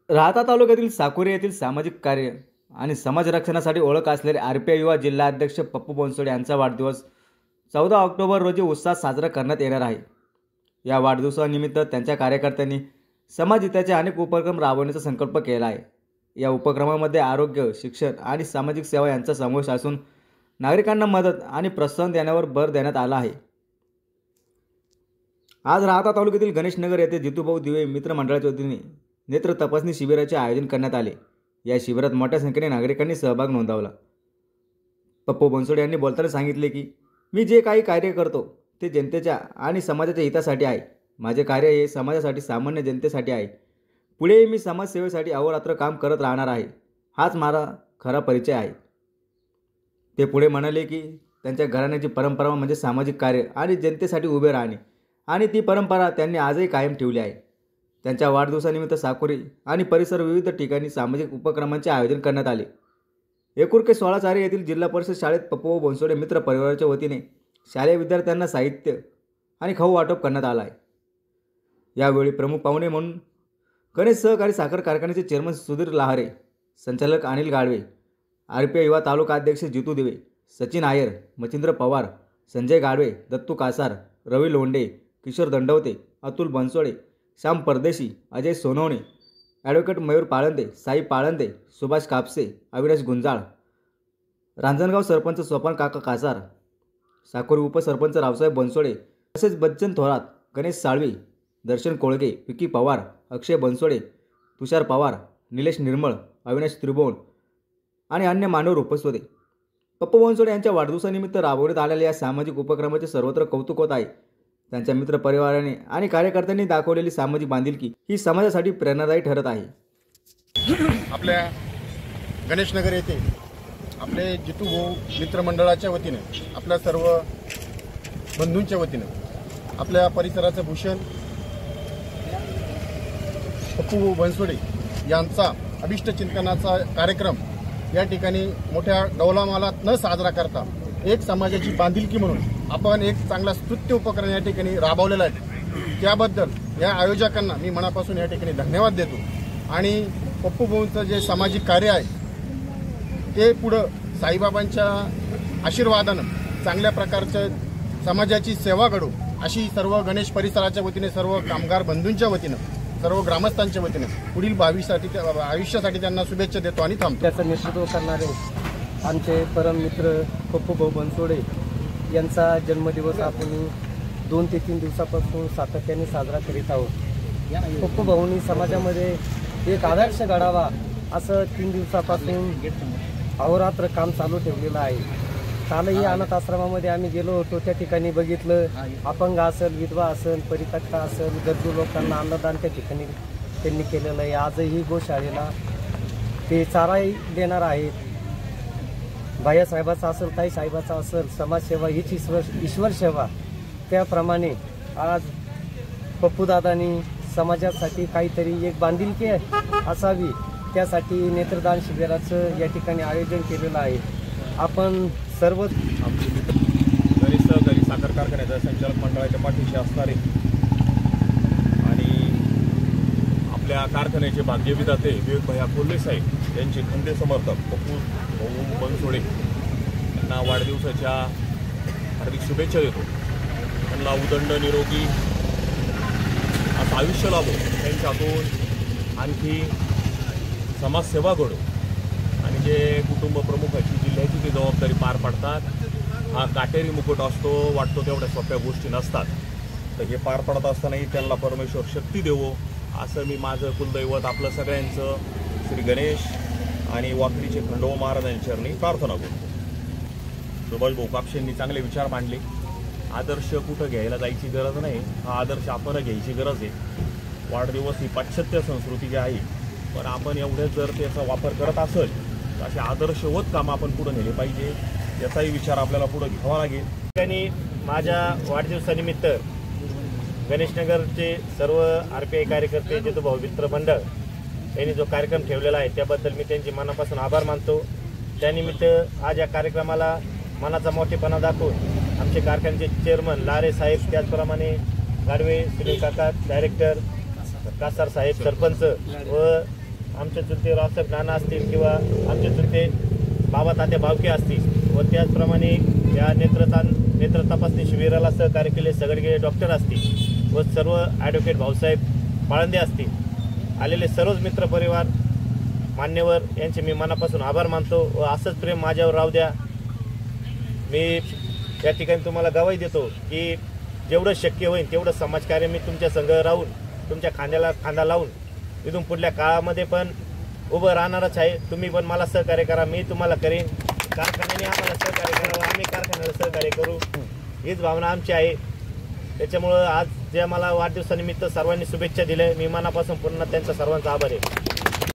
राहता तालुक्यातील साकुरी येथील सामाजिक कार्य आणि समाज रक्षणासाठी ओळख असलेले आरपीआय युवा जिल्हा अध्यक्ष पप्पू बनसोडे यांचा वाढदिवस 14 ऑक्टोबर रोजी उत्साहात साजरा करण्यात येणार आहे। या वाढदिवसानिमित्त त्यांच्या कार्यकर्त्यांनी समाजहिताचे अनेक उपक्रम राबवण्याचा संकल्प केला आहे। या उपक्रमामध्ये आरोग्य, शिक्षण आणि सामाजिक सेवा यांचा समावेश असून नागरिकांना मदत आणि प्रोत्साहन देण्यावर भर देण्यात आला आहे। आज राहता तालुक्यातील गणेशनगर येथे जितूभाऊ दिवे मित्र मंडळाच्या वतीने नेत्र तपासणी शिबिराचे आयोजन करण्यात आले। या शिबिरात मोठ्या संख्येने नागरिकांनी सहभाग नोंदवला। पप्पू बनसोडे यांनी बोलताना सांगितले की मी जे काही कार्य करतो ते जनतेच्या आणि समाजाच्या हितासाठी आहे। माझे कार्य हे समाजासाठी, सामान्य जनतेसाठी आहे। पुढे मी समाजसेवेसाठी अहोरात्र काम करत राहणार आहे। हाच माझा खरा परिचय आहे। ते पुढे म्हणाले की त्यांच्या घराण्याची परंपरा म्हणजे सामाजिक कार्य आणि जनतेसाठी उभे राहणे आणि ती परंपरा त्यांनी आजही कायम ठेवली आहे। त्यांच्या वाढदिवसानिमित्त साकुरी आणि परिसर विविध ठिकाणी सामाजिक उपक्रमांचे आयोजन करण्यात आले। एकुर्के 16 येथील जिल्हा परिषद शाळेत पप्पू बनसोडे मित्र परिवाराच्या वतीने शालेय विद्यार्थ्यांना साहित्य आणि खाऊ वाटप करण्यात आला आहे। यावेळी प्रमुख पाहुणे म्हणून गणेश सहकारी साखर कारखान्याचे चेअरमन सुधीर लहारे, संचालक अनिल गाडवे, आरपीआय युवा तालुका अध्यक्ष जितू दिवे, सचिन आयर, मच्छिंद्र पवार, संजय गाडवे, दत्तू कासार, रवी लोंढे, किशोर दंडवते, अतुल बनसोडे, श्याम परदेशी, अजय सोनवणे, ॲडव्होकेट मयूर पाळंदे, साई पाळंदे, सुभाष कापसे, अविनाश गुंजाळ, रांजणगाव सरपंच स्वपन काका कासार, साकुरी उपसरपंच रावसाहेब बनसोडे, तसेच बच्चन थोरात, गणेश साळवी, दर्शन कोळगे, विकी पवार, अक्षय बनसोडे, तुषार पवार, निलेश निर्मळ, अविनाश त्रिभुवन आणि अन्य मान्यवर उपस्थित होते। पप्पू बनसोडे यांच्या वाढदिवसानिमित्त राबवण्यात आलेल्या या सामाजिक उपक्रमाचे सर्वत्र कौतुक होत आहे। त्यांच्या मित्र परिवाराने आणि कार्यकर्त्यांनी दाखवलेली सामाजिक बांधिलकी ही समाजासाठी प्रेरणादायी ठरत आहे। आपल्या गणेशनगर येथे आपले जितूभाऊ मित्रमंडळाच्या वतीने, आपल्या सर्व बंधूंच्या वतीने, आपल्या परिसराचं भूषण पप्पू बनसोडे यांचा अभिष्ट चिंतनाचा कार्यक्रम या ठिकाणी मोठ्या डौलामालात न साजरा करता एक समाजाची बांधिलकी म्हणून आपण एक चांगला स्तुत्य उपक्रम या ठिकाणी राबवलेला आहे। त्याबद्दल या आयोजकांना मी मनापासून या ठिकाणी धन्यवाद देतो आणि पप्पू भाऊंचं जे सामाजिक कार्य आहे ते पुढं साईबाबांच्या आशीर्वादानं चांगल्या प्रकारच्या समाजाची सेवा घडो अशी सर्व गणेश परिसराच्या वतीने, सर्व कामगार बंधूंच्या वतीनं, सर्व ग्रामस्थांच्या वतीने पुढील आयुष्यासाठी त्यांना शुभेच्छा देतो आणि थांबतो। त्याचं नेतृत्व करणारे आमचे परम मित्र पप्पू भाऊ बनसोडे यांचा जन्मदिवस आपण 2 ते 3 दिवसापासून सातत्याने साजरा करीत आहोत। पप्पू भाऊंनी समाजामध्ये एक आदर्श घडावा असं 3 दिवसापासून अहोरात्र काम चालू ठेवलेलं आहे। कालही अनाथ आश्रमामध्ये आम्ही गेलो होतो, त्या ठिकाणी बघितलं अपंग असेल, विधवा असेल, परित्यक्ता असेल, गरजू लोकांना अन्नदान त्या ठिकाणी त्यांनी केलेलं आहे। आजही गोशाळेला ते चाराही देणार आहेत। भाईसाहेबाचा असेल, ताई साहेबाचा असेल, समाजसेवा हीच ईश्वर सेवा, त्याप्रमाणे आज पप्पूदादांनी समाजासाठी काहीतरी एक बांधिलकी असावी, त्यासाठी नेत्रदान शिबिराचं या ठिकाणी आयोजन केलेलं आहे। आपण सर्व गणेश सहकारी साखर कारखान्याच्या संचालक मंडळाच्या पाठीशी असणारे आणि आपल्या कारखान्याचे भाग्यविधाते विवेक भैया कोल्हे साहेब यांचे खंदे समर्थक पप्पू भाऊ बनसोडे यांना वाढदिवसाच्या हार्दिक शुभेच्छा देतो। त्यांना उदंड निरोगी असं आयुष्य लाभो, त्यांच्यातून आणखी समाजसेवा घडो आणि जे कुटुंब प्रमुखाची जिल्ह्याची ती जबाबदारी पार पाडतात, हा काटेरी मुकुट असतो, वाटतो तेवढ्या सोप्या गोष्टी नसतात। तर हे पार पडत असतानाही त्यांना परमेश्वर शक्ती देवो असं मी माझं कुलदैवत आपलं सगळ्यांचं श्री गणेश आणि वाकडीचे खंडोबा महाराजांच्या चरणी प्रार्थना करतो। सुभाष भाऊ कापशेंनी चांगले विचार मांडले। आदर्श कुठं घ्यायला जायची गरज नाही, हा आदर्श आपण घ्यायची गरज आहे। वाढदिवस ही पाश्चात्य संस्कृती जी आहे, पण आपण एवढेच जर त्याचा वापर करत असेल तर असे आदर्शवत काम आपण पुढे नेले पाहिजे, याचाही विचार आपल्याला पुढे घ्यावा लागेल। ठिकाणी माझ्या वाढदिवसानिमित्त गणेशनगरचे सर्व आरपीआय कार्यकर्ते, जितूभाऊ मित्र मंडळ यांनी जो कार्यक्रम ठेवलेला आहे त्याबद्दल मी त्यांचे मनापासून आभार मानतो। त्यानिमित्त आज या कार्यक्रमाला मनाचा मोठेपणा दाखवून आमचे कारखान्याचे चेअरमन लारे साहेब, त्याचप्रमाणे गाडवे सुनील काका डायरेक्टर, कासार साहेब सरपंच व आमचे चुलते रावसाहेब नाना असतील किंवा आमचे चुलते बाबा तात्या भावके असतील व त्याचप्रमाणे या नेत्र तपासणी शिबिराला सहकार्य केले सगळे डॉक्टर असतील व सर्व ॲडव्होकेट भाऊसाहेब पाळंदे असतील, आलेले सर्वच मित्रपरिवार मान्यवर यांचे मी मनापासून आभार मानतो व असंच प्रेम माझ्यावर राहू द्या. मी या ठिकाणी तुम्हाला गवाही देतो की जेवढं शक्य होईल तेवढं समाजकार्य मी तुमच्या संग राहून तुमच्या खांद्याला खांदा लावून इथून पुढल्या काळामध्ये पण उभं राहणारच आहे. तुम्ही पण मला सहकार्य करा, मी तुम्हाला करेन. कारखान्याने आम्हाला सहकार्य करावं, आम्ही कारखान्याला सहकार्य करू, हीच भावना आमची आहे. त्याच्यामुळं आज जे मला वाढदिवसानिमित्त सर्वांनी शुभेच्छा दिल्या, मी मनापासून पुन्हा त्यांचा सर्वांचा आभार आहे.